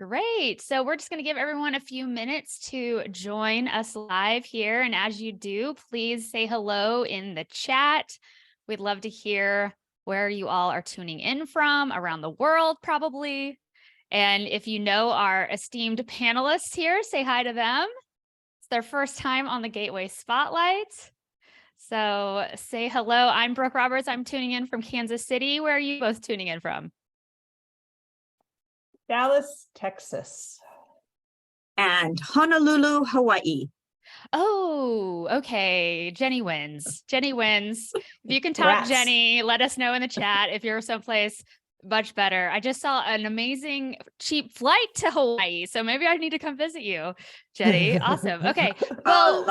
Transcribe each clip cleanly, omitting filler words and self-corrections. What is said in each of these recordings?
Great. So we're just going to give everyone a few minutes to join us live here. And as you do, please say hello in the chat. We'd love to hear where you all are tuning in from around the world, probably. And if you know our esteemed panelists here, say hi to them. It's their first time on the Gateway Spotlight. So say hello. I'm Brooke Roberts. I'm tuning in from Kansas City. Where are you both tuning in from? Dallas, Texas. And Honolulu, Hawaii. Oh, okay. Jenny wins. Jenny wins. If you can top Jenny, let us know in the chat if you're someplace much better. I just saw an amazing cheap flight to Hawaii, so maybe I need to come visit you, Jenny. Awesome. Okay. Well,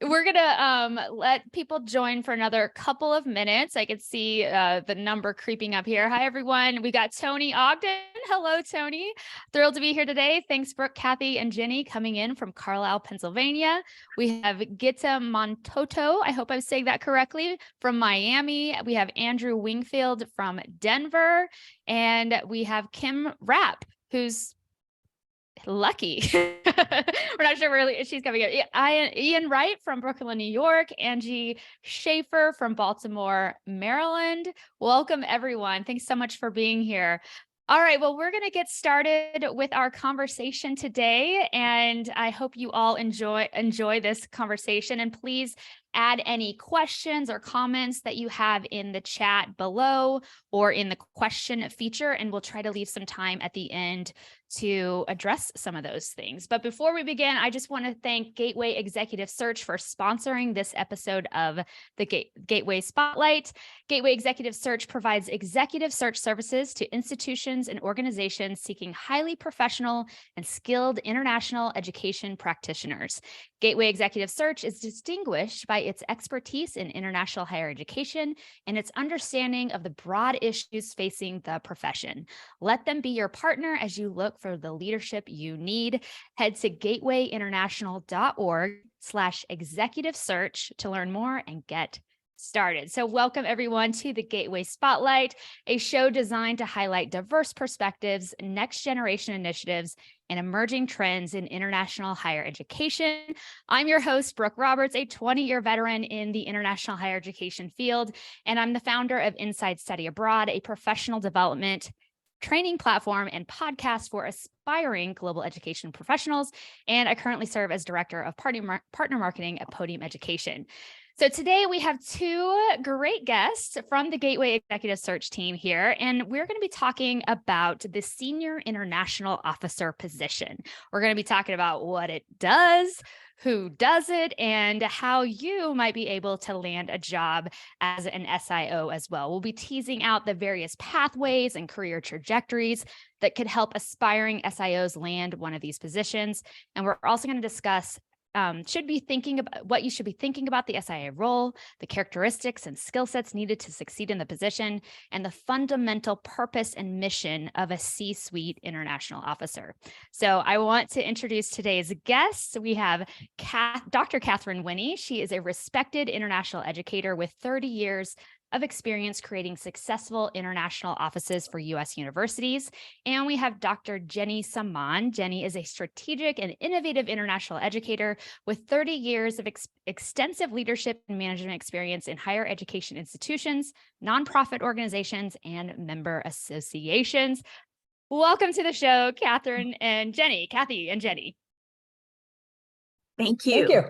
we're gonna let people join for another couple of minutes. I can see the number creeping up here. Hi, everyone. We got Tony Ogden. Hello, Tony. Thrilled to be here today. Thanks, Brooke, Kathy, and Jenny coming in from Carlisle, Pennsylvania. We have Gita Montoto. I hope I'm saying that correctly, from Miami. We have Andrew Wingfield from Denver, and we have Kim Rapp, who's lucky. We're not sure where she's coming in. Ian Wright from Brooklyn, New York. Angie Schaefer from Baltimore, Maryland. Welcome, everyone. Thanks so much for being here. All right, well, we're going to get started with our conversation today, and I hope you all enjoy this conversation. And please add any questions or comments that you have in the chat below or in the question feature, and we'll try to leave some time at the end to address some of those things. But before we begin, I just want to thank Gateway Executive Search for sponsoring this episode of the Gateway Spotlight. Gateway Executive Search provides executive search services to institutions and organizations seeking highly professional and skilled international education practitioners. Gateway Executive Search is distinguished by its expertise in international higher education and its understanding of the broad issues facing the profession. Let them be your partner as you look for the leadership you need. Head to gatewayinternational.org/executive search to learn more and get started. So welcome everyone to the Gateway Spotlight, a show designed to highlight diverse perspectives, next generation initiatives, and emerging trends in international higher education. I'm your host, Brooke Roberts, a 20-year veteran in the international higher education field, and I'm the founder of Inside Study Abroad, a professional development training platform and podcast for aspiring global education professionals. And I currently serve as director of partner marketing at Podium Education. So today we have two great guests from the Gateway Executive Search team here, and we're going to be talking about the Senior International Officer position. We're going to be talking about what it does, who does it, and how you might be able to land a job as an SIO as well. We'll be teasing out the various pathways and career trajectories that could help aspiring SIOs land one of these positions. And we're also going to discuss should be thinking about what you should be thinking about the SIA role, the characteristics and skill sets needed to succeed in the position, and the fundamental purpose and mission of a C-suite international officer. So I want to introduce today's guests. We have Dr. Hutchison Winnie. She is a respected international educator with 30 years of experience creating successful international offices for U.S. universities. And we have Dr. Jenny Samaan. Jenny is a strategic and innovative international educator with 30 years of extensive leadership and management experience in higher education institutions, nonprofit organizations, and member associations. Welcome to the show, Kathy and Jenny. Thank you. Thank you.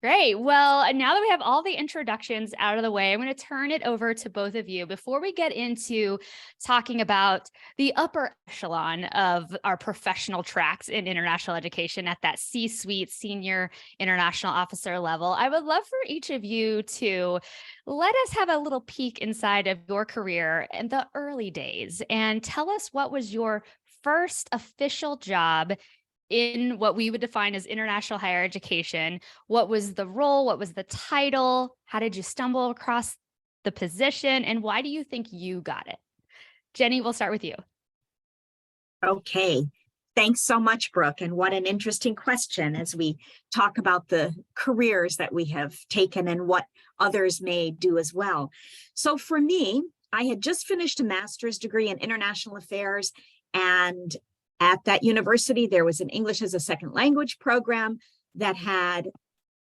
Great. Well, now that we have all the introductions out of the way, I'm going to turn it over to both of you. Before we get into talking about the upper echelon of our professional tracks in international education at that C-suite senior international officer level, I would love for each of you to let us have a little peek inside of your career in the early days and tell us what was your first official job in what we would define as international higher education. What was the role? What was the title? How did you stumble across the position? And why do you think you got it? Jenny, we'll start with you. Okay. Thanks so much, Brooke. And what an interesting question as we talk about the careers that we have taken and what others may do as well. So for me, I had just finished a master's degree in international affairs, and At that university, there was an English as a second language program that had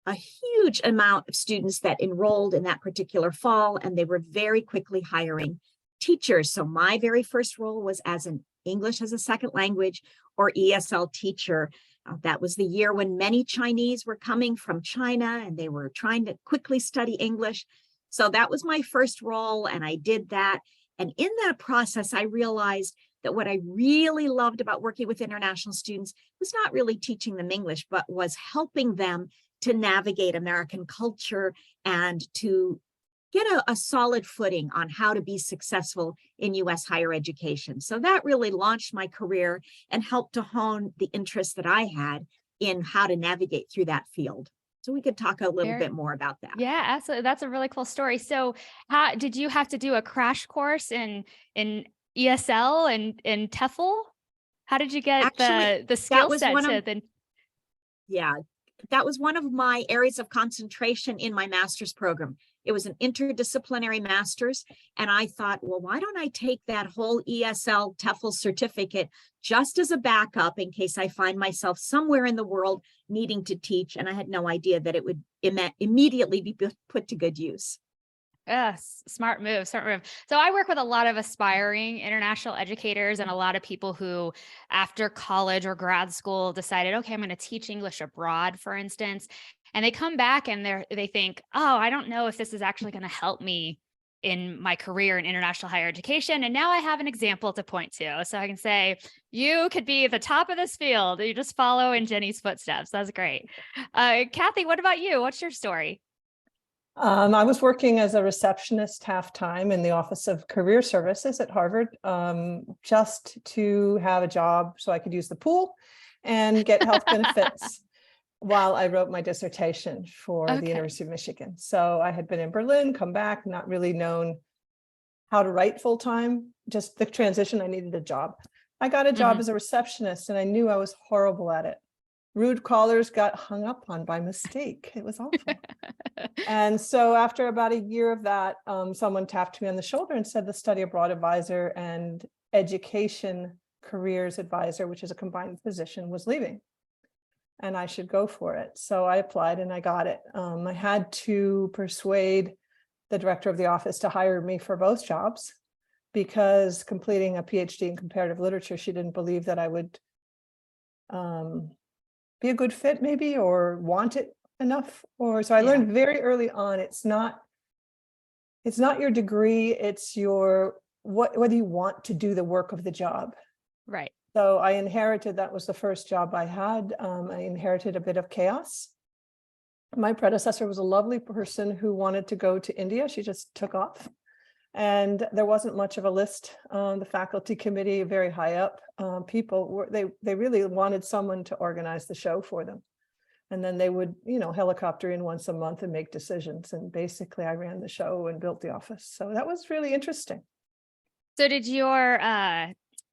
a huge amount of students that enrolled in that particular fall, and they were very quickly hiring teachers. So my very first role was as an English as a second language or ESL teacher. That was the year when many Chinese were coming from China and they were trying to quickly study English. So that was my first role, and I did that. And in that process, I realized that what I really loved about working with international students was not really teaching them English, but was helping them to navigate American culture and to get a solid footing on how to be successful in US higher education. So that really launched my career and helped to hone the interest that I had in how to navigate through that field. So we could talk a little bit more about that. Yeah, absolutely. That's a really cool story. So how did you have to do a crash course in ESL and TEFL? How did you get Actually, the skill was set one to of- then? Yeah, that was one of my areas of concentration in my master's program. It was an interdisciplinary master's. And I thought, well, why don't I take that whole ESL TEFL certificate just as a backup in case I find myself somewhere in the world needing to teach? And I had no idea that it would immediately be put to good use. Yes, smart move, smart move. So I work with a lot of aspiring international educators and a lot of people who, after college or grad school, decided, okay, I'm going to teach English abroad, for instance. And they come back and they think, oh, I don't know if this is actually going to help me in my career in international higher education. And now I have an example to point to. So I can say, you could be the top of this field. You just follow in Jenny's footsteps. That's great. Kathy, what about you? What's your story? I was working as a receptionist half-time in the Office of Career Services at Harvard, just to have a job so I could use the pool and get health benefits while I wrote my dissertation for the University of Michigan. So I had been in Berlin, come back, not really known how to write full-time, just the transition, I needed a job. I got a job as a receptionist and I knew I was horrible at it. Rude callers got hung up on by mistake. It was awful. And so after about a year of that, someone tapped me on the shoulder and said the study abroad advisor and education careers advisor, which is a combined position, was leaving and I should go for it. So I applied and I got it. I had to persuade the director of the office to hire me for both jobs because completing a PhD in comparative literature, she didn't believe that I would be a good fit maybe, or want it enough. Or so I learned very early on, it's not your degree, it's your whether you want to do the work of the job. Right. So I inherited, that was the first job I had. I inherited a bit of chaos. My predecessor was a lovely person who wanted to go to India. She just took off. And there wasn't much of a list. The faculty committee, very high up people, they really wanted someone to organize the show for them. And then they would, helicopter in once a month and make decisions. And basically I ran the show and built the office. So that was really interesting. So did your,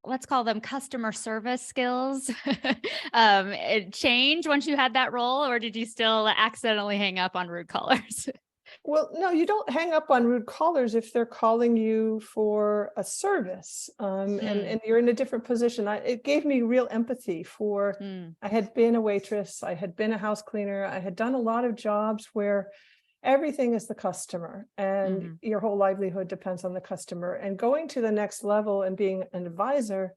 let's call them customer service skills, change once you had that role, or did you still accidentally hang up on rude callers? Well, no, you don't hang up on rude callers if they're calling you for a service, and you're in a different position. It gave me real empathy for, I had been a waitress, I had been a house cleaner, I had done a lot of jobs where everything is the customer and your whole livelihood depends on the customer. And going to the next level and being an advisor,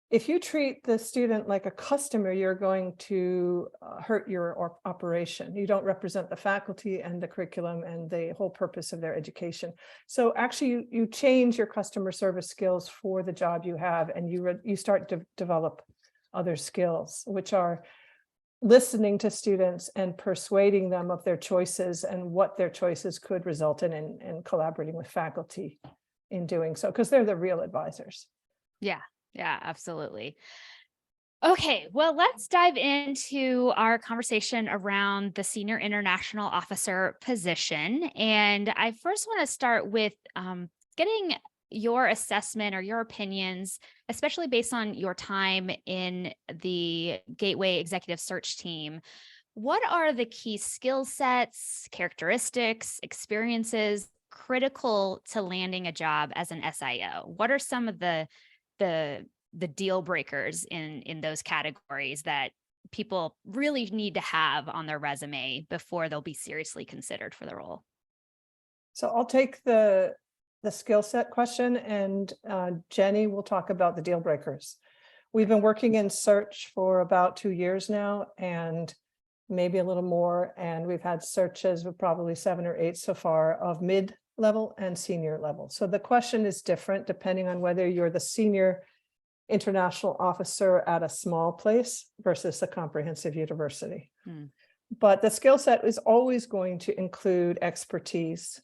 if you treat the student like a customer, you're going to hurt your operation. You don't represent the faculty and the curriculum and the whole purpose of their education. So actually, you change your customer service skills for the job you have, and you start to develop other skills, which are listening to students and persuading them of their choices and what their choices could result in, and collaborating with faculty in doing so, because they're the real advisors. Yeah. Yeah, absolutely. Okay, well, let's dive into our conversation around the senior international officer position. And I first want to start with getting your assessment or your opinions, especially based on your time in the Gateway Executive Search Team. What are the key skill sets, characteristics, experiences critical to landing a job as an SIO? What are some of the the deal breakers in those categories that people really need to have on their resume before they'll be seriously considered for the role? So I'll take the skill set question, and Jenny will talk about the deal breakers. We've been working in search for about 2 years now, and maybe a little more. And we've had searches of probably 7 or 8 so far of mid-level and senior level. So the question is different depending on whether you're the senior international officer at a small place versus a comprehensive university. But the skill set is always going to include expertise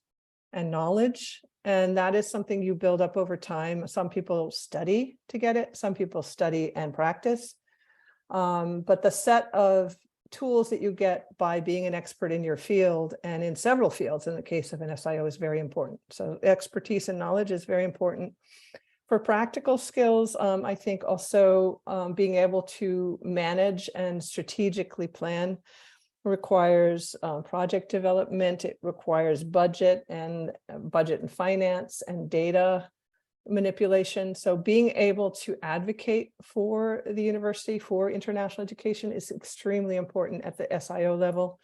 and knowledge. And that is something you build up over time. Some people study to get it. Some people study and practice. But the set of tools that you get by being an expert in your field and in several fields, in the case of an SIO, is very important. So expertise and knowledge is very important. For practical skills, I think also being able to manage and strategically plan requires project development. It requires budget and finance and data manipulation. So being able to advocate for the university for international education is extremely important at the SIO level.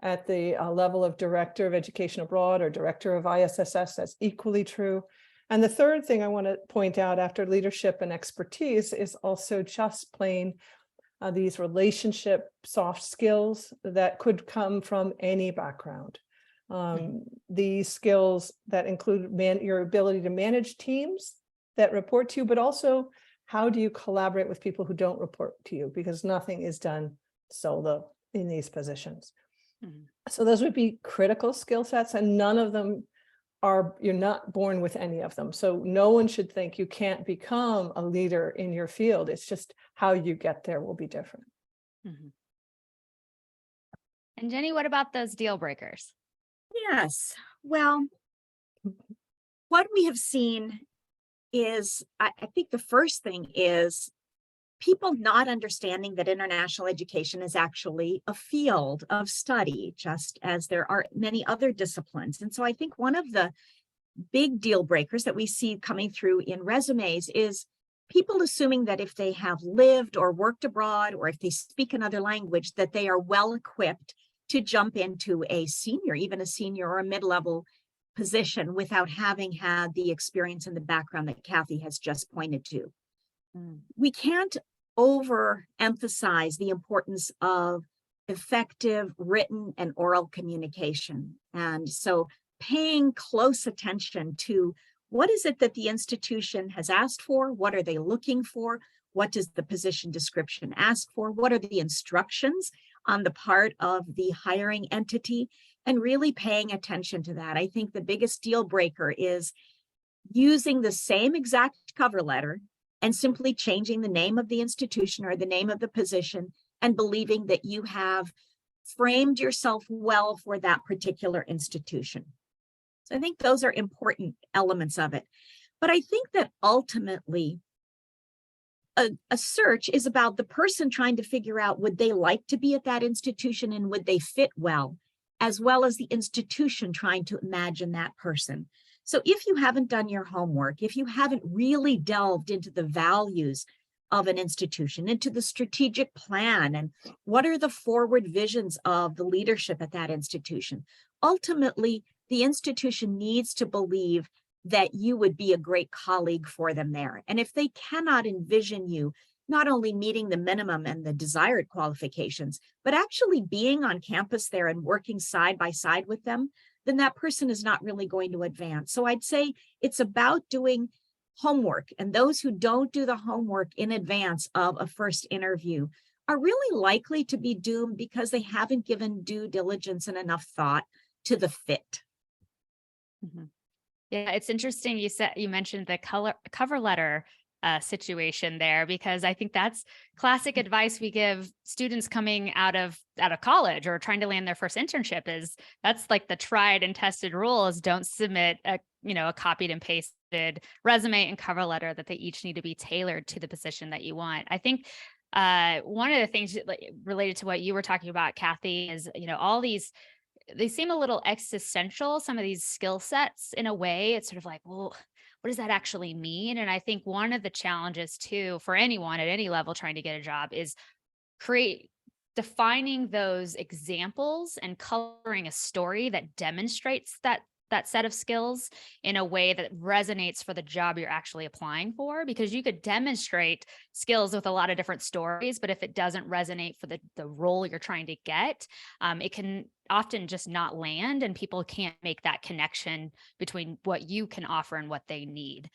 At the level of director of education abroad or director of ISSS, that's equally true. And the third thing I want to point out after leadership and expertise is also just plain these relationship soft skills that could come from any background. These skills that include your ability to manage teams that report to you, but also how do you collaborate with people who don't report to you, because nothing is done solo in these positions. So those would be critical skill sets, and none of them you're not born with any of them. So no one should think you can't become a leader in your field. It's just how you get there will be different. And Jenny, what about those deal breakers? Yes. Well, what we have seen is, I think the first thing is people not understanding that international education is actually a field of study, just as there are many other disciplines. And so I think one of the big deal breakers that we see coming through in resumes is people assuming that if they have lived or worked abroad, or if they speak another language, that they are well equipped to jump into a senior, even a senior or a mid-level position without having had the experience and the background that Kathy has just pointed to. We can't overemphasize the importance of effective written and oral communication. And so paying close attention to what is it that the institution has asked for? What are they looking for? What does the position description ask for? What are the instructions on the part of the hiring entity? And really paying attention to that. I think the biggest deal breaker is using the same exact cover letter and simply changing the name of the institution or the name of the position and believing that you have framed yourself well for that particular institution. So I think those are important elements of it. But I think that ultimately a search is about the person trying to figure out, would they like to be at that institution and would they fit well as the institution trying to imagine that person. So if you haven't done your homework, if you haven't really delved into the values of an institution, into the strategic plan, and what are the forward visions of the leadership at that institution, ultimately, the institution needs to believe that you would be a great colleague for them there. And if they cannot envision you not only meeting the minimum and the desired qualifications, but actually being on campus there and working side by side with them, then that person is not really going to advance. So I'd say it's about doing homework. And those who don't do the homework in advance of a first interview are really likely to be doomed because they haven't given due diligence and enough thought to the fit. Yeah, it's interesting. You mentioned the cover letter situation there, because I think that's classic advice we give students coming out of college or trying to land their first internship. Is that's like the tried and tested rule is don't submit a copied and pasted resume and cover letter, that they each need to be tailored to the position that you want. I think one of the things related to what you were talking about, Kathy, is all these, they seem a little existential, some of these skill sets in a way. It's sort of like, well, what does that actually mean? And I think one of the challenges too, for anyone at any level trying to get a job, is defining those examples and coloring a story that demonstrates that set of skills in a way that resonates for the job you're actually applying for, because you could demonstrate skills with a lot of different stories, but if it doesn't resonate for the role you're trying to get, it can often just not land, and people can't make that connection between what you can offer and what they need.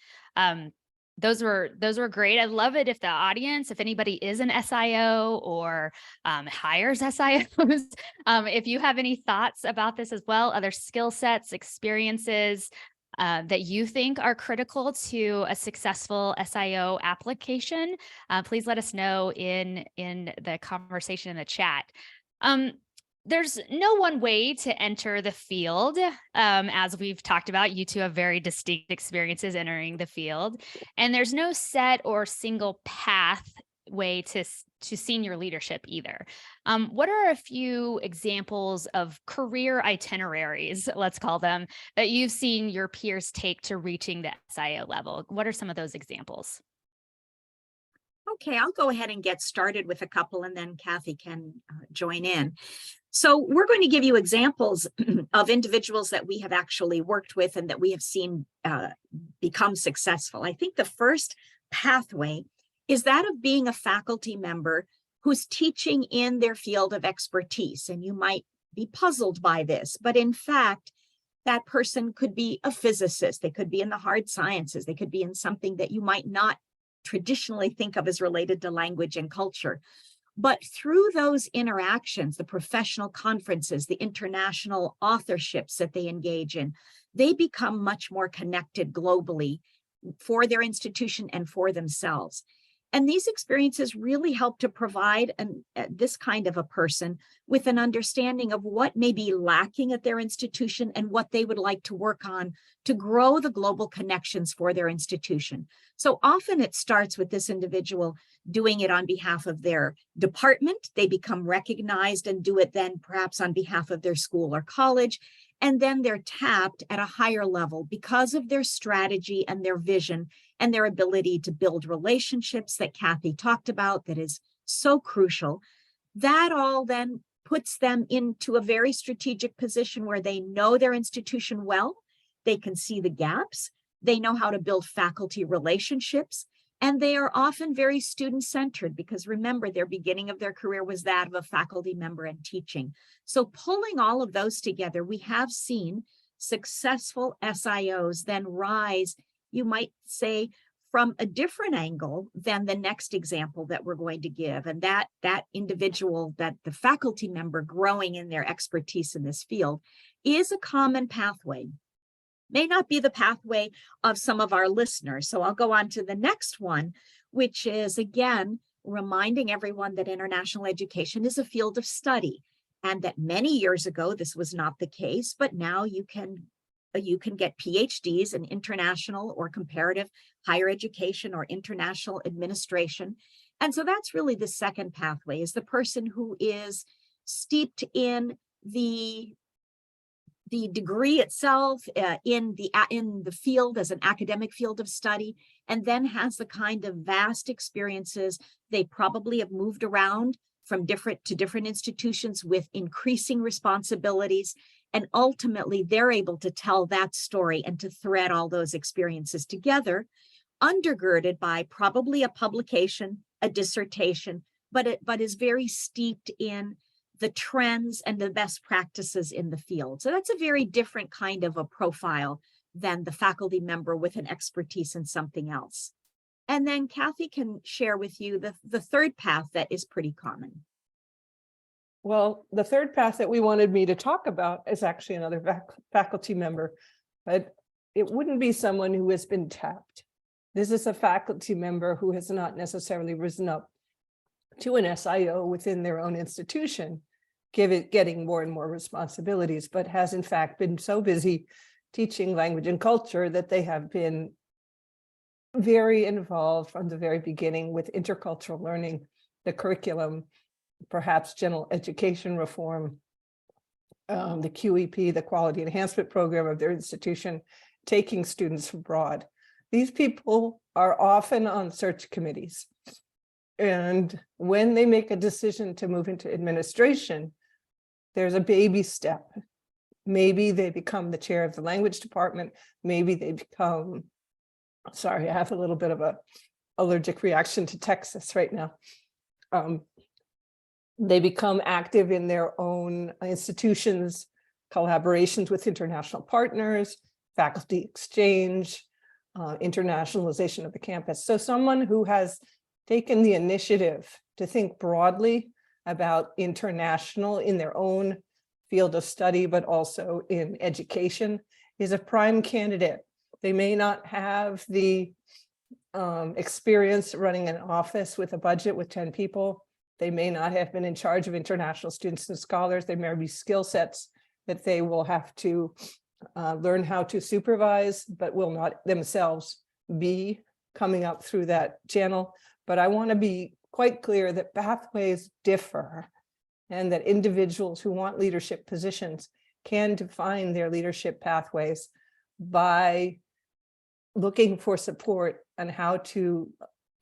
Those were great. I love it if the audience, if anybody is an SIO or hires SIOs, if you have any thoughts about this as well, other skill sets, experiences that you think are critical to a successful SIO application, please let us know in the conversation in the chat. There's no one way to enter the field. As we've talked about, you two have very distinct experiences entering the field, and there's no set or single pathway to senior leadership either. What are a few examples of career itineraries, let's call them, that you've seen your peers take to reaching the SIO level? What are some of those examples? Okay, I'll go ahead and get started with a couple, and then Kathy can join in. So we're going to give you examples of individuals that we have actually worked with and that we have seen become successful. I think the first pathway is that of being a faculty member who's teaching in their field of expertise. And you might be puzzled by this, but in fact, that person could be a physicist. They could be in the hard sciences. They could be in something that you might not traditionally think of as related to language and culture. But through those interactions, the professional conferences, the international authorships that they engage in, they become much more connected globally for their institution and for themselves. And these experiences really help to provide this kind of a person with an understanding of what may be lacking at their institution and what they would like to work on to grow the global connections for their institution. So often it starts with this individual doing it on behalf of their department. They become recognized and do it then perhaps on behalf of their school or college. And then they're tapped at a higher level because of their strategy and their vision and their ability to build relationships that Kathy talked about, that is so crucial. That all then puts them into a very strategic position where they know their institution well, they can see the gaps, they know how to build faculty relationships, and they are often very student-centered because remember, their beginning of their career was that of a faculty member and teaching. So pulling all of those together, we have seen successful SIOs then rise, you might say, from a different angle than the next example that we're going to give. And that individual, that the faculty member growing in their expertise in this field, is a common pathway. May not be the pathway of some of our listeners. So I'll go on to the next one, which is, again, reminding everyone that international education is a field of study, and that many years ago, this was not the case, but now you can get PhDs in international or comparative higher education or international administration. And so that's really the second pathway, is the person who is steeped in the degree itself, in the field as an academic field of study, and then has the kind of vast experiences. They probably have moved around from different institutions with increasing responsibilities. And ultimately, they're able to tell that story and to thread all those experiences together, undergirded by probably a publication, a dissertation, but is very steeped in the trends and the best practices in the field. So that's a very different kind of a profile than the faculty member with an expertise in something else. And then Kathy can share with you the third path that is pretty common. Well, the third path that we wanted me to talk about is actually another faculty member, but it wouldn't be someone who has been tapped. This is a faculty member who has not necessarily risen up to an SIO within their own institution, getting more and more responsibilities, but has in fact been so busy teaching language and culture that they have been very involved from the very beginning with intercultural learning, the curriculum, perhaps general education reform, the QEP, the quality enhancement program of their institution, taking students abroad. These people are often on search committees. And when they make a decision to move into administration, there's a baby step. Maybe they become the chair of the language department. Maybe they become, sorry, I have a little bit of a allergic reaction to Texas right now. They become active in their own institutions, collaborations with international partners, faculty exchange, internationalization of the campus. So someone who has taken the initiative to think broadly about international in their own field of study, but also in education, is a prime candidate. They may not have the experience running an office with a budget with 10 people. They may not have been in charge of international students and scholars. There may be skill sets that they will have to learn how to supervise, but will not themselves be coming up through that channel. But I want to be quite clear that pathways differ, and that individuals who want leadership positions can define their leadership pathways by looking for support on how to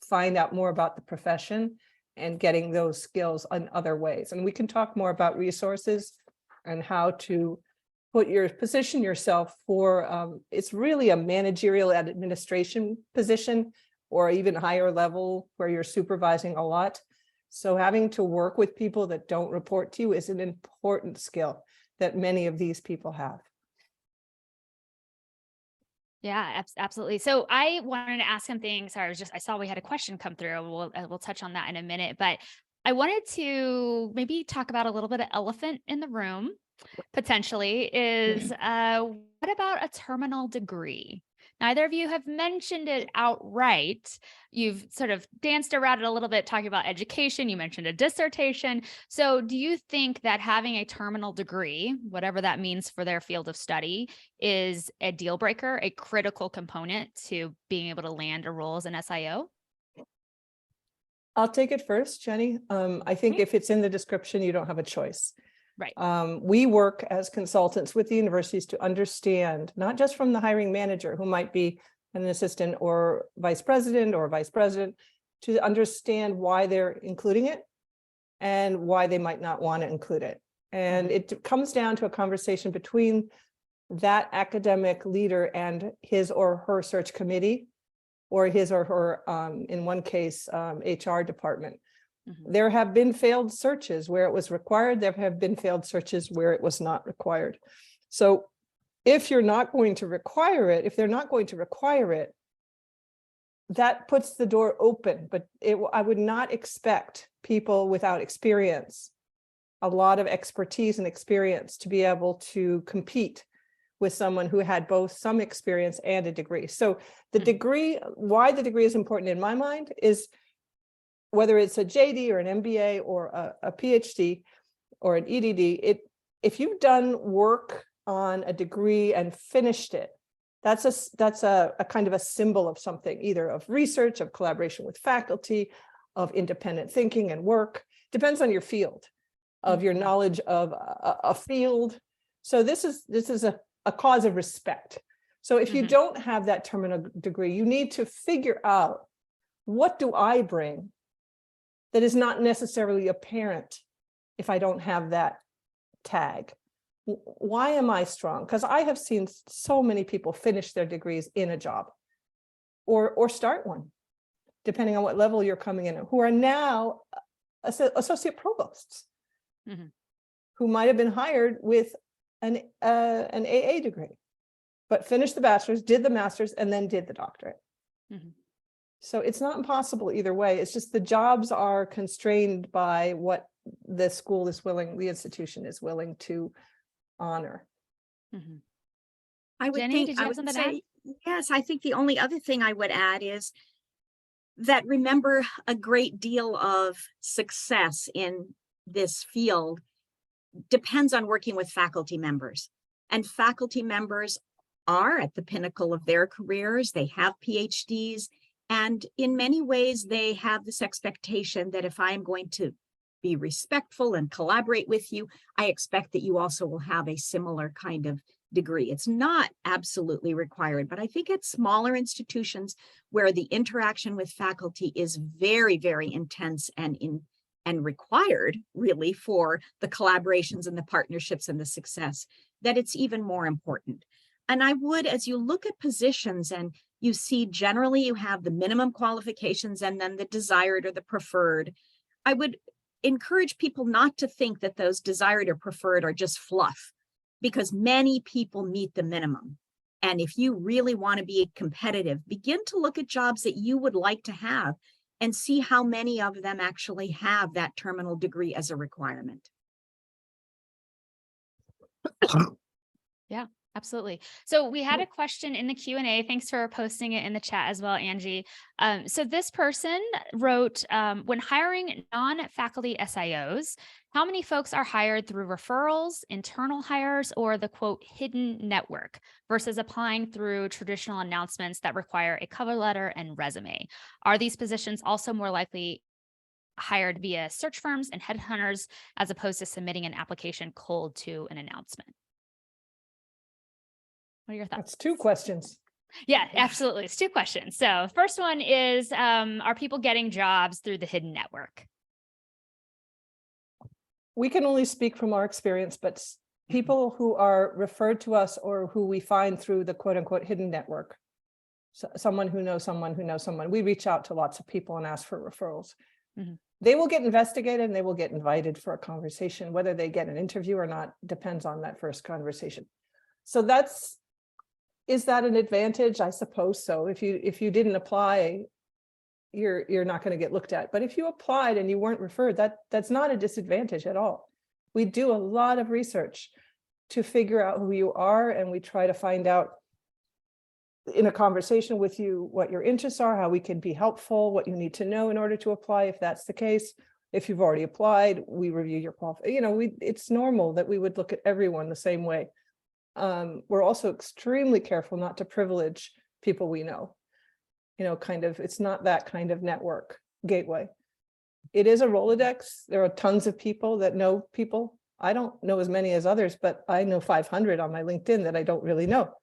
find out more about the profession and getting those skills in other ways. And we can talk more about resources and how to position yourself for, it's really a managerial administration position, or even higher level where you're supervising a lot. So having to work with people that don't report to you is an important skill that many of these people have. Yeah, absolutely. So I wanted to ask something. Sorry, I saw we had a question come through. We'll touch on that in a minute, but I wanted to maybe talk about a little bit of elephant in the room, potentially, is what about a terminal degree? Neither of you have mentioned it outright. You've sort of danced around it a little bit, talking about education. You mentioned a dissertation. So do you think that having a terminal degree, whatever that means for their field of study, is a deal breaker, a critical component to being able to land a role as an SIO? I'll take it first, Jenny. I think if it's in the description, you don't have a choice. Right. We work as consultants with the universities to understand, not just from the hiring manager, who might be an assistant or vice president, to understand why they're including it and why they might not want to include it. And it comes down to a conversation between that academic leader and his or her search committee, or his or her, in one case, HR department. There have been failed searches where it was required. There have been failed searches where it was not required. So if you're not going to require it, if they're not going to require it, that puts the door open. But I would not expect people without experience, a lot of expertise and experience, to be able to compete with someone who had both some experience and a degree. So the degree, why the degree is important in my mind is, whether it's a JD or an MBA or a PhD or an EDD, if you've done work on a degree and finished it, that's a kind of a symbol of something, either of research, of collaboration with faculty, of independent thinking and work. Depends on your field, of your knowledge of a field. So this is a cause of respect. So if you don't have that terminal degree, you need to figure out, what do I bring that is not necessarily apparent if I don't have that tag? Why am I strong? Because I have seen so many people finish their degrees in a job or start one, depending on what level you're coming in, who are now associate provosts, who might have been hired with an AA degree, but finished the bachelor's, did the master's, and then did the doctorate. So it's not impossible either way. It's just the jobs are constrained by what the school is willing, the institution is willing to honor. I would Jenny, think, did you I have would something to add? say, yes, I think the only other thing I would add is that, remember, a great deal of success in this field depends on working with faculty members. And faculty members are at the pinnacle of their careers. They have PhDs. And in many ways, they have this expectation that if I'm going to be respectful and collaborate with you, I expect that you also will have a similar kind of degree. It's not absolutely required, but I think at smaller institutions where the interaction with faculty is very, very intense and required really for the collaborations and the partnerships and the success, that it's even more important. And I would, as you look at positions and you see generally you have the minimum qualifications and then the desired or the preferred, I would encourage people not to think that those desired or preferred are just fluff, because many people meet the minimum. And if you really want to be competitive, begin to look at jobs that you would like to have and see how many of them actually have that terminal degree as a requirement. Yeah, absolutely. So we had a question in the Q&A. Thanks for posting it in the chat as well, Angie. So this person wrote, when hiring non-faculty SIOs, how many folks are hired through referrals, internal hires, or the quote hidden network versus applying through traditional announcements that require a cover letter and resume? Are these positions also more likely hired via search firms and headhunters as opposed to submitting an application cold to an announcement? What are your thoughts? That's two questions. Yeah, absolutely. It's two questions. So first one is, are people getting jobs through the hidden network? We can only speak from our experience, but people who are referred to us or who we find through the quote unquote hidden network, so someone who knows someone who knows someone, we reach out to lots of people and ask for referrals. Mm-hmm. They will get investigated and they will get invited for a conversation. Whether they get an interview or not depends on that first conversation. So is that an advantage? I suppose so. If you didn't apply, you're not going to get looked at. But if you applied and you weren't referred, that's not a disadvantage at all. We do a lot of research to figure out who you are, and we try to find out in a conversation with you what your interests are, how we can be helpful, what you need to know in order to apply. If that's the case, if you've already applied, we review your qualifications. It's normal that we would look at everyone the same way. We're also extremely careful not to privilege people we know. It's not that kind of network gateway. It is a Rolodex. There are tons of people that know people. I don't know as many as others, but I know 500 on my LinkedIn that I don't really know.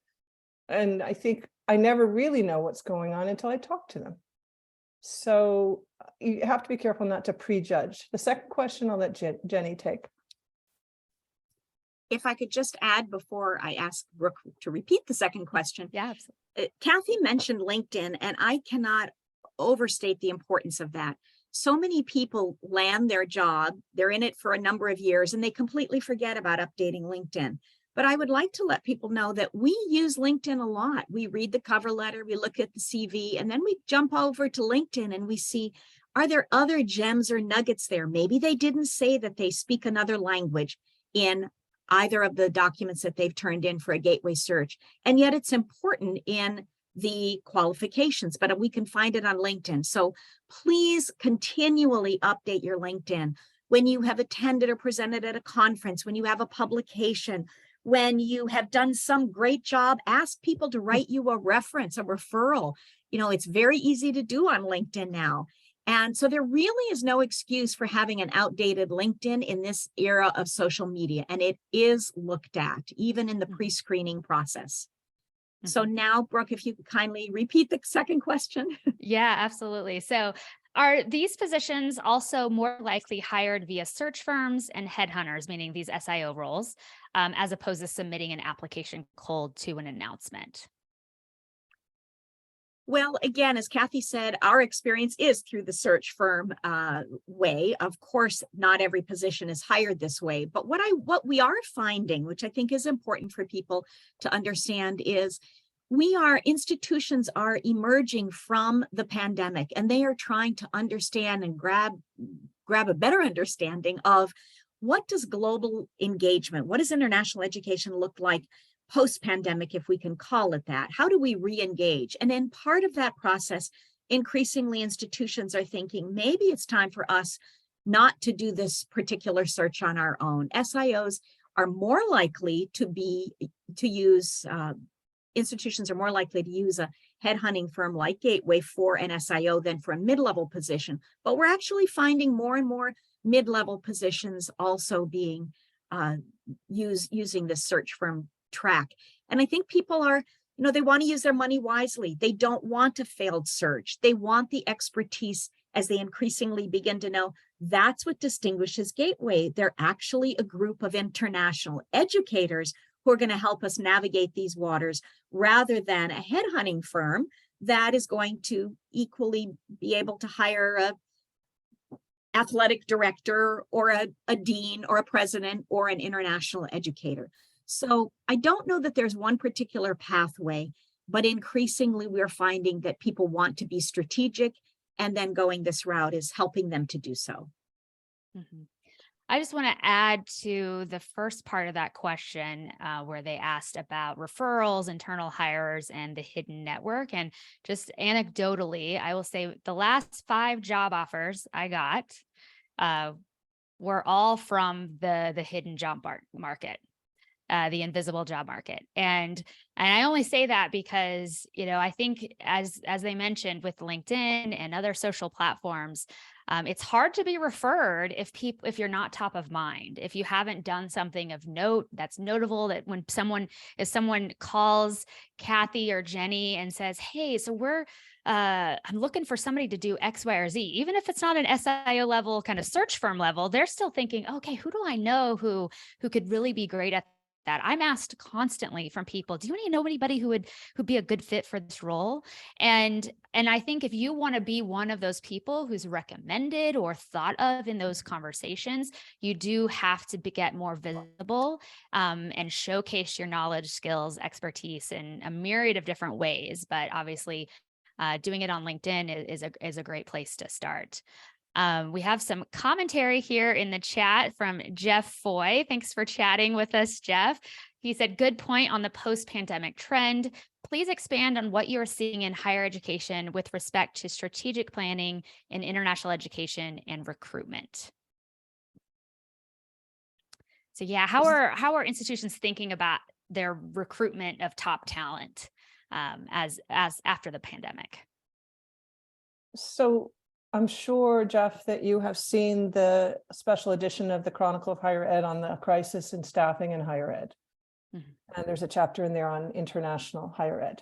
And I think I never really know what's going on until I talk to them. So you have to be careful not to prejudge. The second question, I'll let Jenny take. If I could just add before I ask Brooke to repeat the second question. Yeah, absolutely. Kathy mentioned LinkedIn, and I cannot overstate the importance of that. So many people land their job, they're in it for a number of years, and they completely forget about updating LinkedIn. But I would like to let people know that we use LinkedIn a lot. We read the cover letter, we look at the CV, and then we jump over to LinkedIn and we see, are there other gems or nuggets there? Maybe they didn't say that they speak another language in either of the documents that they've turned in for a gateway search. And yet it's important in the qualifications, but we can find it on LinkedIn. So please continually update your LinkedIn. When you have attended or presented at a conference, when you have a publication, when you have done some great job, ask people to write you a reference, a referral. It's very easy to do on LinkedIn now. And so there really is no excuse for having an outdated LinkedIn in this era of social media. And it is looked at, even in the pre-screening process. Mm-hmm. So now, Brooke, if you could kindly repeat the second question. Yeah, absolutely. So are these positions also more likely hired via search firms and headhunters, meaning these SIO roles, as opposed to submitting an application cold to an announcement? Well, again, as Kathy said, our experience is through the search firm way. Of course, not every position is hired this way, but what we are finding, which I think is important for people to understand, is institutions are emerging from the pandemic, and they are trying to understand and grab a better understanding of what does global engagement, what does international education look like post-pandemic, if we can call it that. How do we re-engage? And in part of that process, increasingly institutions are thinking, maybe it's time for us not to do this particular search on our own. SIOs are more likely institutions are more likely to use a headhunting firm like Gateway for an SIO than for a mid-level position. But we're actually finding more and more mid-level positions also being using the search firm track. And I think people are, they want to use their money wisely. They don't want a failed search. They want the expertise as they increasingly begin to know that's what distinguishes Gateway. They're actually a group of international educators who are going to help us navigate these waters rather than a headhunting firm that is going to equally be able to hire a athletic director or a dean or a president or an international educator. So I don't know that there's one particular pathway, but increasingly we're finding that people want to be strategic, and then going this route is helping them to do so. Mm-hmm. I just want to add to the first part of that question where they asked about referrals, internal hires, and the hidden network. And just anecdotally, I will say the last 5 job offers I got were all from the hidden job market. The invisible job market. And I only say that because, I think as they mentioned with LinkedIn and other social platforms, it's hard to be referred if you're not top of mind, if you haven't done something of note that's notable, that when someone calls Kathy or Jenny and says, hey, so I'm looking for somebody to do X, Y, or Z, even if it's not an SIO level kind of search firm level, they're still thinking, okay, who do I know who could really be great at that? I'm asked constantly from people, do you know anybody who'd be a good fit for this role? And I think if you want to be one of those people who's recommended or thought of in those conversations, you do have to get more visible and showcase your knowledge, skills, expertise in a myriad of different ways. But obviously, doing it on LinkedIn is a great place to start. We have some commentary here in the chat from Jeff Foy. Thanks for chatting with us, Jeff. He said, good point on the post-pandemic trend. Please expand on what you are seeing in higher education with respect to strategic planning in international education and recruitment. So yeah, how are institutions thinking about their recruitment of top talent as after the pandemic? So I'm sure, Jeff, that you have seen the special edition of the Chronicle of Higher Ed on the crisis in staffing in higher ed. Mm-hmm. And there's a chapter in there on international higher ed.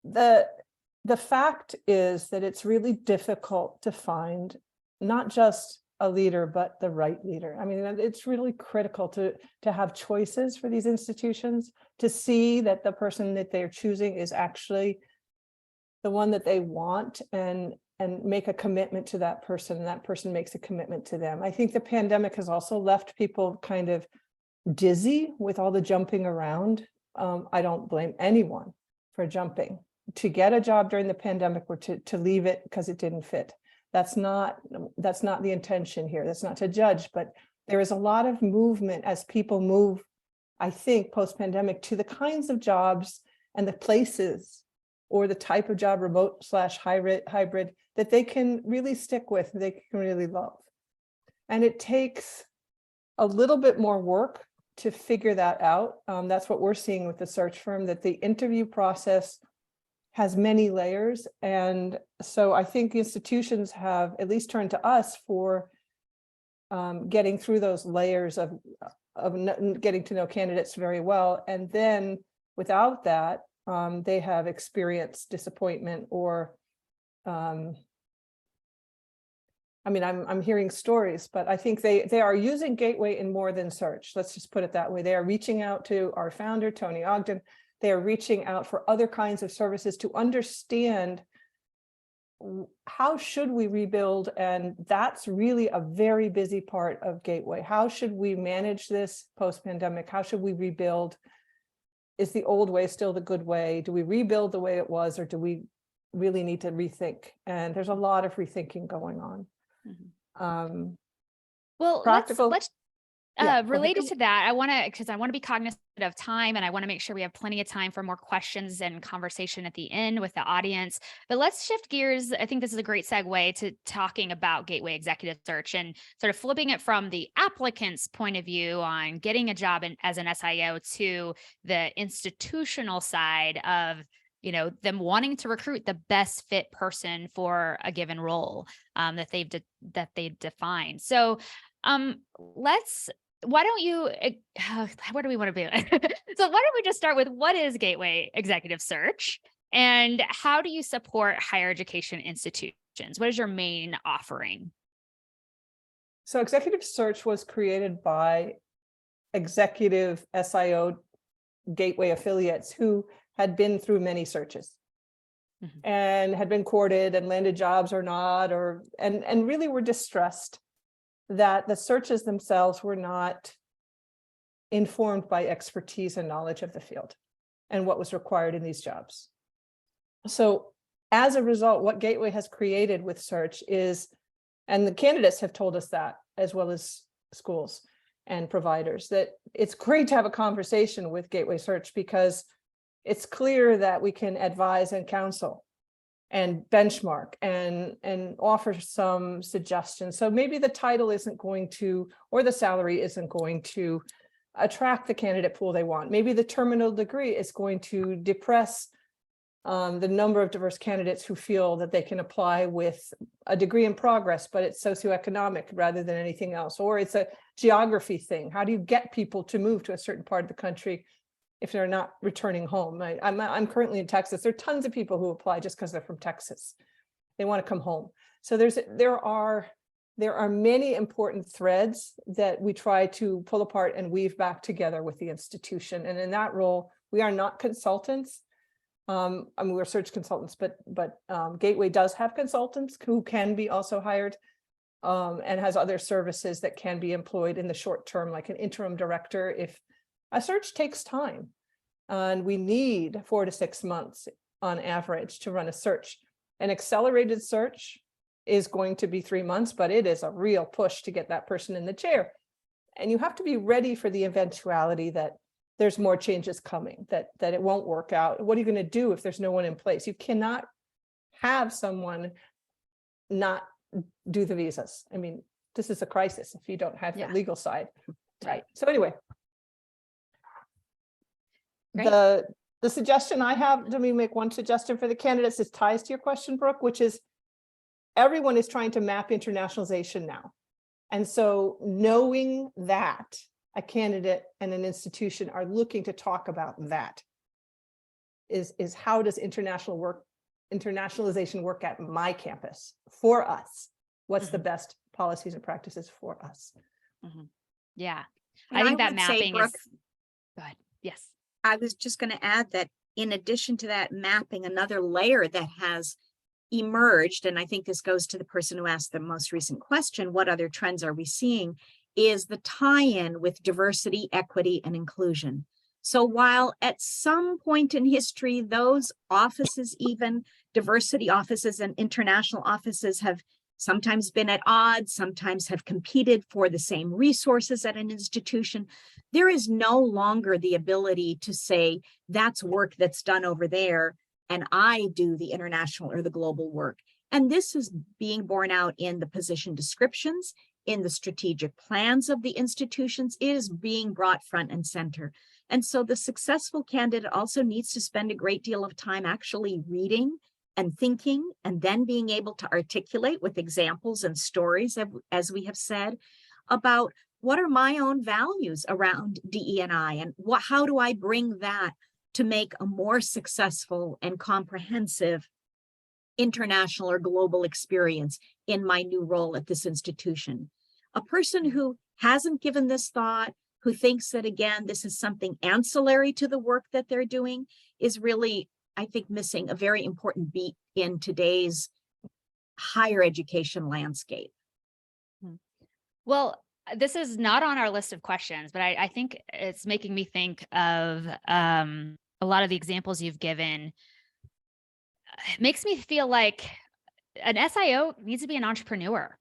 The fact is that it's really difficult to find not just a leader, but the right leader. I mean, it's really critical to have choices for these institutions, to see that the person that they're choosing is actually the one that they want, and make a commitment to that person, and that person makes a commitment to them. I think the pandemic has also left people kind of dizzy with all the jumping around. I don't blame anyone for jumping to get a job during the pandemic or to leave it because it didn't fit. That's not the intention here. That's not to judge, but there is a lot of movement as people move, I think, post-pandemic to the kinds of jobs and the places or the type of job, remote/hybrid, that they can really stick with, they can really love. And it takes a little bit more work to figure that out. That's what we're seeing with the search firm, that the interview process has many layers. And so I think institutions have at least turned to us for getting through those layers of getting to know candidates very well. And then without that, they have experienced disappointment or I mean, I'm hearing stories, but I think they are using Gateway in more than search. Let's just put it that way. They are reaching out to our founder, Tony Ogden. They are reaching out for other kinds of services to understand how should we rebuild. And that's really a very busy part of Gateway. How should we manage this post-pandemic? How should we rebuild? Is the old way still the good way? Do we rebuild the way it was, or do we really need to rethink? And there's a lot of rethinking going on. Mm-hmm. Well, let's related to that, because I want to be cognizant of time, and I want to make sure we have plenty of time for more questions and conversation at the end with the audience. But let's shift gears. I think this is a great segue to talking about Gateway Executive Search and sort of flipping it from the applicant's point of view on getting a job as an SIO to the institutional side of them wanting to recruit the best fit person for a given role that they've defined. So let's why don't you, where do we want to be? So why don't we just start with what is Gateway Executive Search and how do you support higher education institutions? What is your main offering? So Executive Search was created by executive SIO Gateway affiliates who had been through many searches and had been courted and landed jobs or not, and really were distressed that the searches themselves were not informed by expertise and knowledge of the field and what was required in these jobs. So as a result, what Gateway has created with search is, and the candidates have told us that, as well as schools and providers, that it's great to have a conversation with Gateway Search because it's clear that we can advise and counsel and benchmark and offer some suggestions. So maybe the title isn't going to, or the salary isn't going to attract the candidate pool they want. Maybe the terminal degree is going to depress the number of diverse candidates who feel that they can apply with a degree in progress, but it's socioeconomic rather than anything else, or it's a geography thing. How do you get people to move to a certain part of the country if they're not returning home? I'm currently in Texas. There are tons of people who apply just because they're from Texas. They want to come home. So there are many important threads that we try to pull apart and weave back together with the institution. And in that role, we are not consultants. We're search consultants, but Gateway does have consultants who can be also hired and has other services that can be employed in the short term, like an interim director. If a search takes time, and we need 4 to 6 months on average to run a search. An accelerated search is going to be 3 months, but it is a real push to get that person in the chair. And you have to be ready for the eventuality that there's more changes coming, that it won't work out. What are you going to do if there's no one in place? You cannot have someone not do the visas. I mean, this is a crisis if you don't have the legal side. Right. So anyway, great. The suggestion I have, let me make one suggestion for the candidates. This ties to your question, Brooke, which is everyone is trying to map internationalization now. And so knowing that a candidate and an institution are looking to talk about that is how does internationalization work at my campus for us? What's the best policies and practices for us? Yeah, And I think that would say, mapping Brooke, is good. Yes. I was just going to add that in addition to that mapping, another layer that has emerged, and I think this goes to the person who asked the most recent question, what other trends are we seeing, is the tie-in with diversity, equity, and inclusion. So while at some point in history, those offices, even diversity offices and international offices, have sometimes been at odds, sometimes have competed for the same resources at an institution, there is no longer the ability to say, that's work that's done over there, and I do the international or the global work. And this is being borne out in the position descriptions, in the strategic plans of the institutions, is being brought front and center. And so the successful candidate also needs to spend a great deal of time actually reading and thinking, and then being able to articulate with examples and stories, as we have said, about what are my own values around DE&I, and how do I bring that to make a more successful and comprehensive international or global experience in my new role at this institution. A person who hasn't given this thought, who thinks that, again, this is something ancillary to the work that they're doing, is really, I think, missing a very important beat in today's higher education landscape. Well, this is not on our list of questions, but I think it's making me think of a lot of the examples you've given. It makes me feel like an SIO needs to be an entrepreneur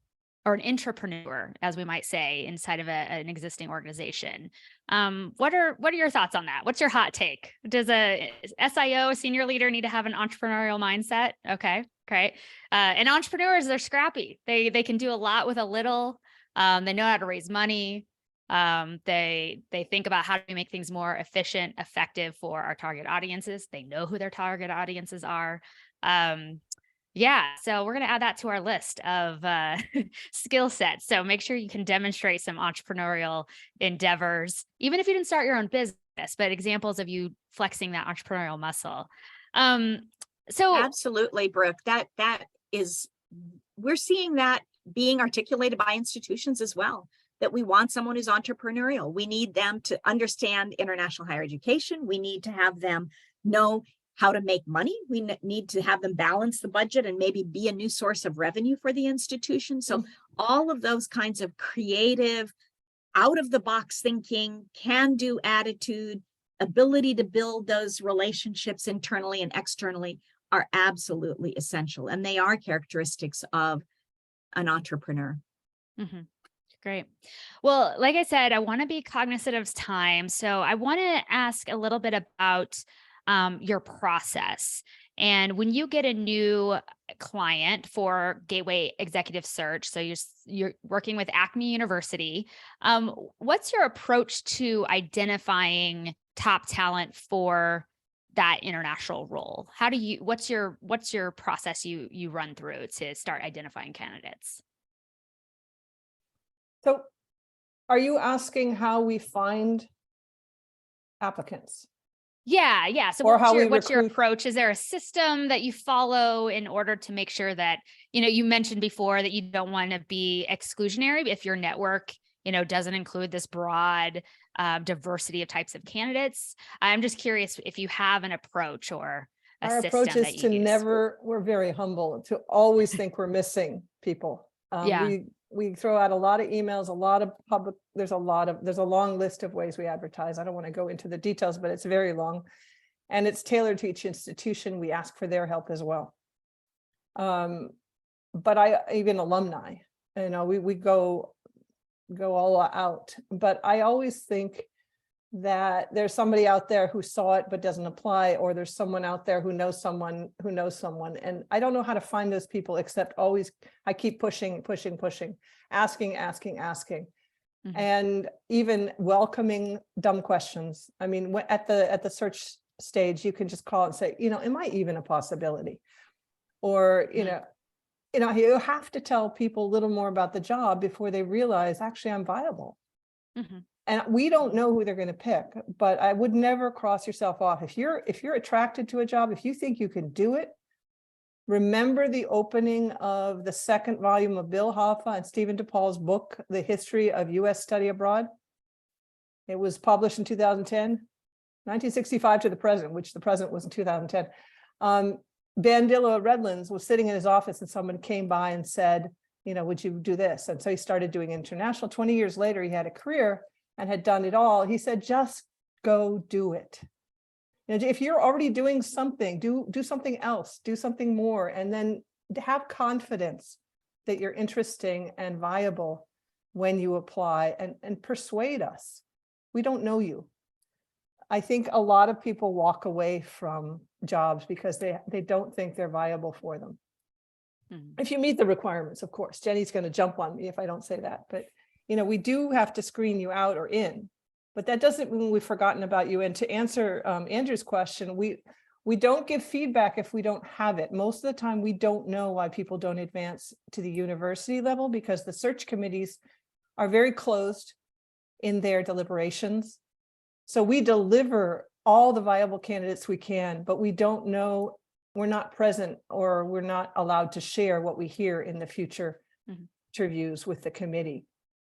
or an intrapreneur, as we might say, inside of an existing organization. What are your thoughts on that? What's your hot take? Does a SIO, a senior leader, need to have an entrepreneurial mindset? Okay, great. And entrepreneurs, they're scrappy. They can do a lot with a little. They know how to raise money. They think about how do we make things more efficient, effective for our target audiences. They know who their target audiences are. Yeah, so we're going to add that to our list of skill sets. So make sure you can demonstrate some entrepreneurial endeavors, even if you didn't start your own business, but examples of you flexing that entrepreneurial muscle. Um, so Absolutely, Brooke. That is, we're seeing that being articulated by institutions as well, that we want someone who's entrepreneurial. We need them to understand international higher education. We need to have them know how to make money. We need to have them balance the budget and maybe be a new source of revenue for the institution. So all of those kinds of creative, out of the box thinking, can do attitude, ability to build those relationships internally and externally are absolutely essential. And they are characteristics of an entrepreneur. Mm-hmm. Great. Well, like I said, I want to be cognizant of time. So I want to ask a little bit about your process. And when you get a new client for Gateway Executive Search, so you're working with Acme University, what's your approach to identifying top talent for that international role? What's your process you run through to start identifying candidates? So are you asking how we find applicants? Yeah. So Or what's your approach? Is there a system that you follow in order to make sure that, you mentioned before that you don't want to be exclusionary if your network, doesn't include this broad diversity of types of candidates? I'm just curious if you have an approach or a Our system approach is that you to use. we're very humble, to always think we're missing people. Yeah. We throw out a lot of emails, a lot of public, there's a long list of ways we advertise. I don't want to go into the details, but it's very long and it's tailored to each institution. We ask for their help as well. But even alumni, we go all out, but I always think that there's somebody out there who saw it but doesn't apply, or there's someone out there who knows someone who knows someone. And I don't know how to find those people, except always I keep pushing, asking. Mhm. And even welcoming dumb questions. I mean, at the search stage, you can just call and say, am I even a possibility? Or, you have to tell people a little more about the job before they realize, actually, I'm viable. Mhm. And we don't know who they're going to pick, but I would never cross yourself off. If you're attracted to a job, if you think you can do it, remember the opening of the second volume of Bill Hoffa and Stephen DePaul's book, The History of U.S. Study Abroad. It was published in 2010, 1965 to the present, which the present was in 2010. Bandilla Redlands was sitting in his office and someone came by and said, would you do this? And so he started doing international. 20 years later, he had a career and had done it all. He said, just go do it. If you're already doing something, do something else, do something more, and then have confidence that you're interesting and viable when you apply, and persuade us. We don't know you. I think a lot of people walk away from jobs because they don't think they're viable for them. Mhm. If you meet the requirements, of course. Jenny's going to jump on me if I don't say that, but we do have to screen you out or in, but that doesn't mean we've forgotten about you. And to answer Andrew's question, we don't give feedback if we don't have it. Most of the time, we don't know why people don't advance to the university level, because the search committees are very closed in their deliberations. So we deliver all the viable candidates we can, but we don't know, we're not present, or we're not allowed to share what we hear in the future interviews with the committee.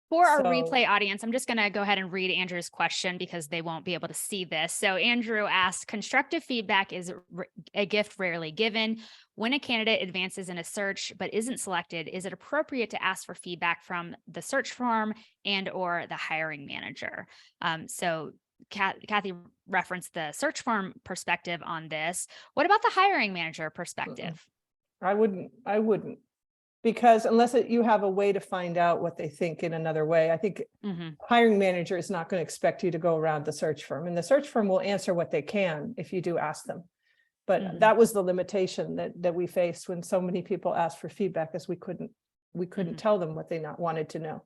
For our replay audience, I'm just going to go ahead and read Andrew's question because they won't be able to see this. So Andrew asked, constructive feedback is a gift rarely given. When a candidate advances in a search but isn't selected, is it appropriate to ask for feedback from the search firm and or the hiring manager? So Kathy referenced the search firm perspective on this. What about the hiring manager perspective? I wouldn't. Because unless you have a way to find out what they think in another way, I think hiring manager is not going to expect you to go around the search firm, and the search firm will answer what they can if you do ask them. But that was the limitation that we faced when so many people asked for feedback, as we couldn't tell them what they wanted to know.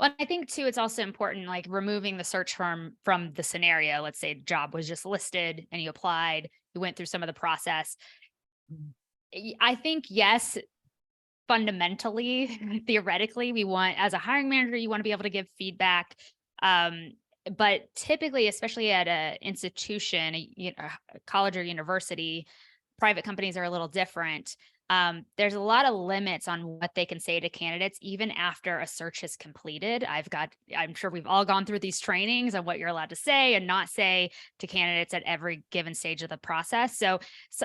Well, I think too, it's also important, like removing the search firm from the scenario. Let's say the job was just listed and you applied, you went through some of the process. I think, yes, fundamentally, theoretically, we want, as a hiring manager, you want to be able to give feedback. But typically, especially at an institution, a college or university, private companies are a little different. There's a lot of limits on what they can say to candidates, even after a search is completed. I'm sure we've all gone through these trainings on what you're allowed to say and not say to candidates at every given stage of the process. So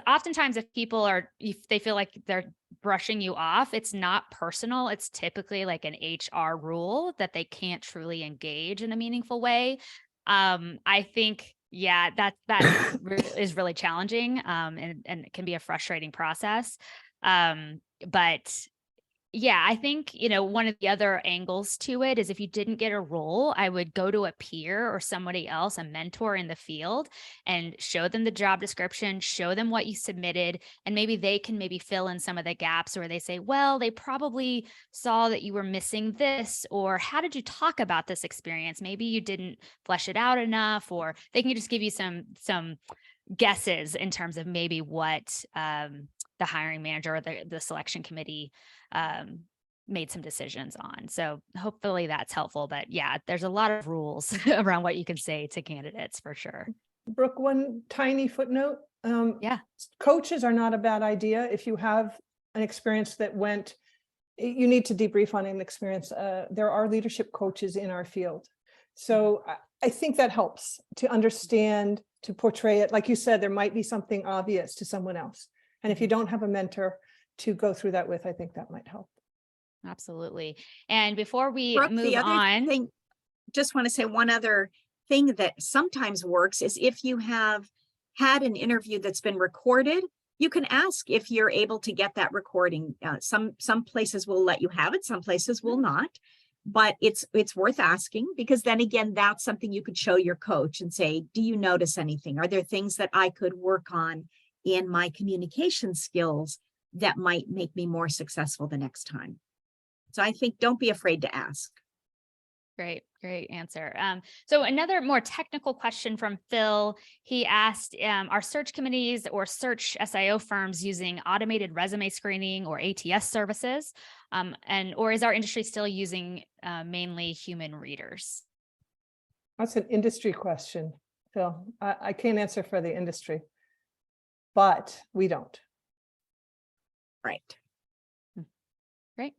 oftentimes if they feel like they're brushing you off, it's not personal. It's typically like an HR rule that they can't truly engage in a meaningful way. I think, yeah, that is really challenging, and it can be a frustrating process. But yeah, I think, one of the other angles to it is if you didn't get a role, I would go to a peer or somebody else, a mentor in the field, and show them the job description, show them what you submitted, and maybe they can fill in some of the gaps where they say, well, they probably saw that you were missing this, or how did you talk about this experience? Maybe you didn't flesh it out enough, or they can just give you some guesses in terms of maybe what the hiring manager or the selection committee made some decisions on. So hopefully that's helpful. But yeah, there's a lot of rules around what you can say to candidates for sure. Brooke, one tiny footnote. Yeah. Coaches are not a bad idea. If you have an experience you need to debrief on an experience. There are leadership coaches in our field. So I think that helps to understand, to portray it. Like you said, there might be something obvious to someone else. And if you don't have a mentor to go through that with, I think that might help. Absolutely. And before we Brooke, move the other on, thing, just want to say one other thing that sometimes works is if you have had an interview that's been recorded, you can ask if you're able to get that recording. Some places will let you have it, some places will not. But it's worth asking, because then again, that's something you could show your coach and say, do you notice anything? Are there things that I could work on in my communication skills that might make me more successful the next time? So I think don't be afraid to ask. Great answer. So another more technical question from Phil. He asked, are search committees or search SIO firms using automated resume screening or ATS services? Or is our industry still using mainly human readers? That's an industry question, Phil. I can't answer for the industry, but we don't. Right. Great.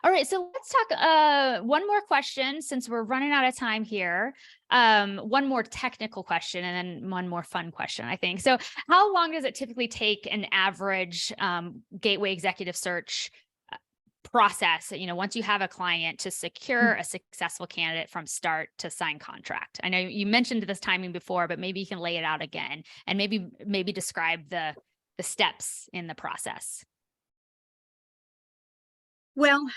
All right, so let's talk one more question since we're running out of time here. One more technical question and then one more fun question, I think. So how long does it typically take an average gateway executive search process, once you have a client, to secure a successful candidate from start to sign contract? I know you mentioned this timing before, but maybe you can lay it out again and maybe describe the steps in the process. Well,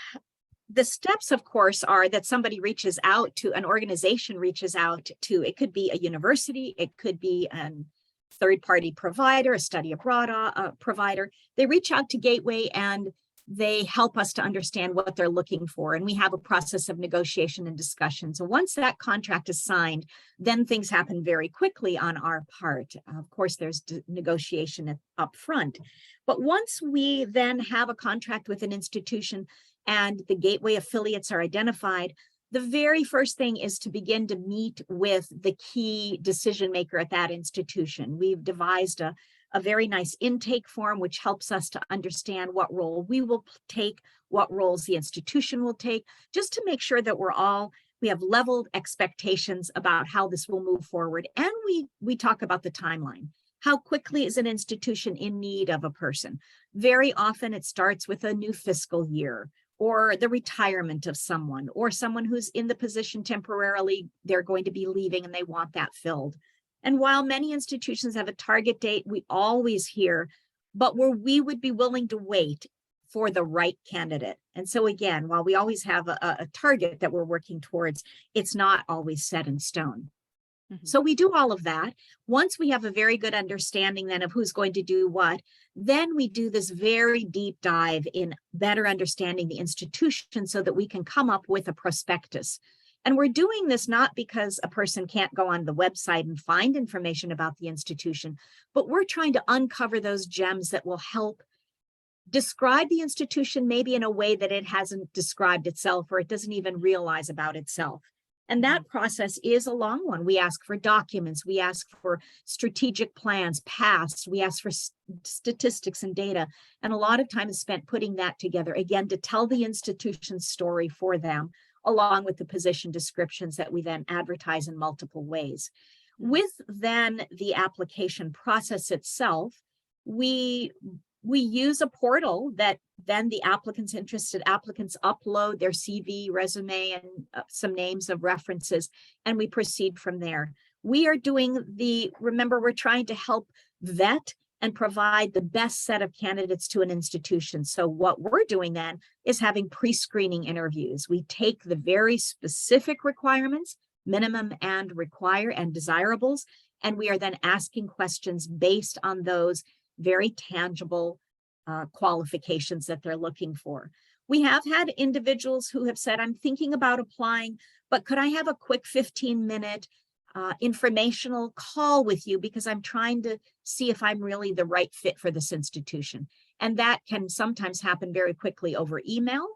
the steps, of course, are that somebody reaches out to an organization, it could be a university, it could be a third-party provider, a study abroad provider. They reach out to Gateway and they help us to understand what they're looking for. And we have a process of negotiation and discussion. So once that contract is signed, then things happen very quickly on our part. Of course, there's negotiation up front. But once we then have a contract with an institution and the Gateway affiliates are identified, the very first thing is to begin to meet with the key decision maker at that institution. We've devised a very nice intake form, which helps us to understand what role we will take, what roles the institution will take, just to make sure that we have leveled expectations about how this will move forward. And we talk about the timeline. How quickly is an institution in need of a person? Very often it starts with a new fiscal year, or the retirement of someone, or someone who's in the position temporarily, they're going to be leaving and they want that filled. And while many institutions have a target date, we always hear, but we would be willing to wait for the right candidate. And so again, while we always have a target that we're working towards, it's not always set in stone. Mm-hmm. So we do all of that. Once we have a very good understanding then of who's going to do what, then we do this very deep dive in better understanding the institution so that we can come up with a prospectus. And we're doing this not because a person can't go on the website and find information about the institution, but we're trying to uncover those gems that will help describe the institution maybe in a way that it hasn't described itself or it doesn't even realize about itself. And that process is a long one. We ask for documents, we ask for strategic plans, past, we ask for statistics and data. And a lot of time is spent putting that together, again, to tell the institution's story for them, along with the position descriptions that we then advertise in multiple ways. With then the application process itself, we use a portal that then the interested applicants upload their CV, resume, and some names of references, and we proceed from there. We are doing remember, we're trying to help vet and provide the best set of candidates to an institution. So what we're doing then is having pre-screening interviews. We take the very specific requirements, minimum and require and desirables, and we are then asking questions based on those very tangible qualifications that they're looking for. We have had individuals who have said, I'm thinking about applying, but could I have a quick 15-minute informational call with you because I'm trying to see if I'm really the right fit for this institution. And that can sometimes happen very quickly over email.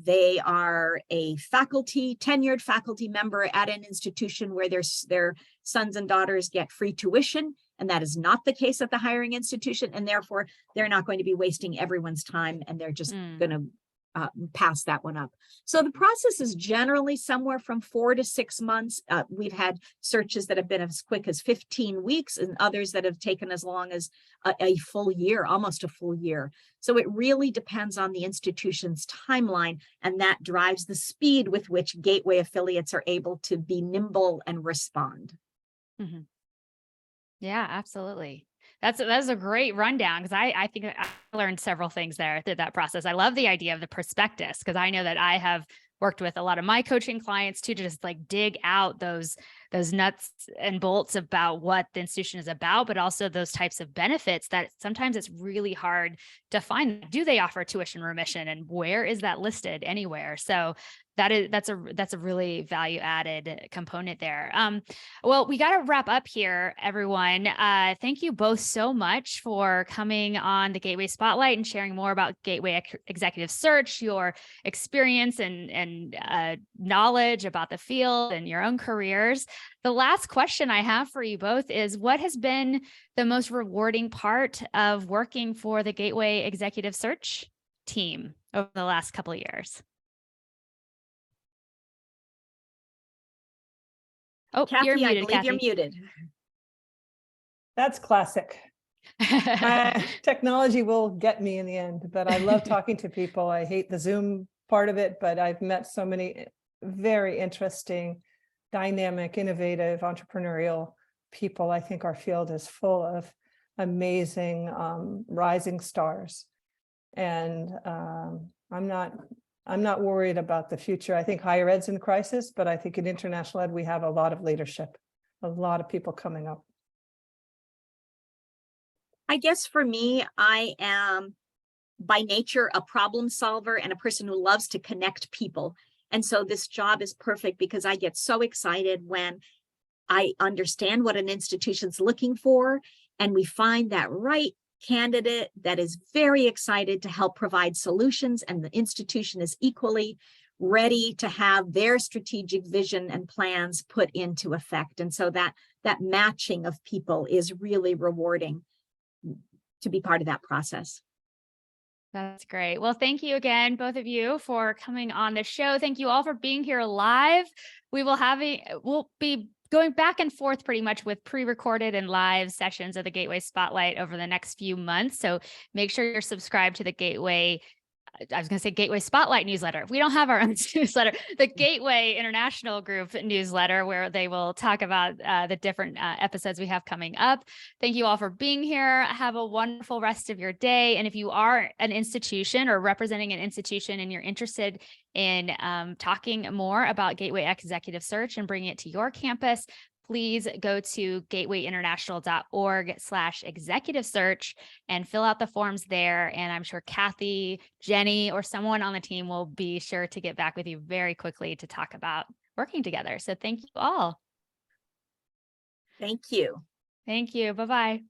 They are a tenured faculty member at an institution where their sons and daughters get free tuition, and that is not the case at the hiring institution, and therefore they're not going to be wasting everyone's time, and they're just going to pass that one up. So the process is generally somewhere from 4 to 6 months. We've had searches that have been as quick as 15 weeks and others that have taken as long as a full year, almost a full year. So it really depends on the institution's timeline, and that drives the speed with which Gateway affiliates are able to be nimble and respond. Mm-hmm. Yeah, absolutely. That's a great rundown, because I think I learned several things there through that process. I love the idea of the prospectus, because I know that I have worked with a lot of my coaching clients too, to just like dig out those nuts and bolts about what the institution is about, but also those types of benefits that sometimes it's really hard to find. Do they offer tuition remission, and where is that listed anywhere? So that's a really value added component there. Well, we got to wrap up here, everyone. Thank you both so much for coming on the Gateway Spotlight and sharing more about Gateway Executive Search, your experience and knowledge about the field and your own careers. The last question I have for you both is, what has been the most rewarding part of working for the Gateway Executive Search team over the last couple of years? Oh, Kathy, you're muted, I believe Kathy. you're muted. That's classic. Technology will get me in the end, but I love talking to people. I hate the Zoom part of it, but I've met so many very interesting, dynamic, innovative, entrepreneurial people. I think our field is full of amazing rising stars. And I'm not worried about the future. I think higher ed's in crisis, but I think in international ed, we have a lot of leadership, a lot of people coming up. I guess for me, I am by nature a problem solver and a person who loves to connect people. And so this job is perfect because I get so excited when I understand what an institution's looking for, and we find that right candidate that is very excited to help provide solutions, and the institution is equally ready to have their strategic vision and plans put into effect. And so that matching of people is really rewarding to be part of that process. That's great. Well, thank you again, both of you, for coming on the show. Thank you all for being here live. We'll be going back and forth pretty much with pre-recorded and live sessions of the Gateway Spotlight over the next few months. So make sure you're subscribed to the Gateway Spotlight newsletter. We don't have our own newsletter, the Gateway International Group newsletter, where they will talk about the different episodes we have coming up. Thank you all for being here. Have a wonderful rest of your day. And if you are an institution or representing an institution and you're interested in talking more about Gateway Executive Search and bringing it to your campus, please go to gatewayinternational.org/executive search and fill out the forms there. And I'm sure Kathy, Jenny, or someone on the team will be sure to get back with you very quickly to talk about working together. So thank you all. Thank you. Thank you. Bye-bye.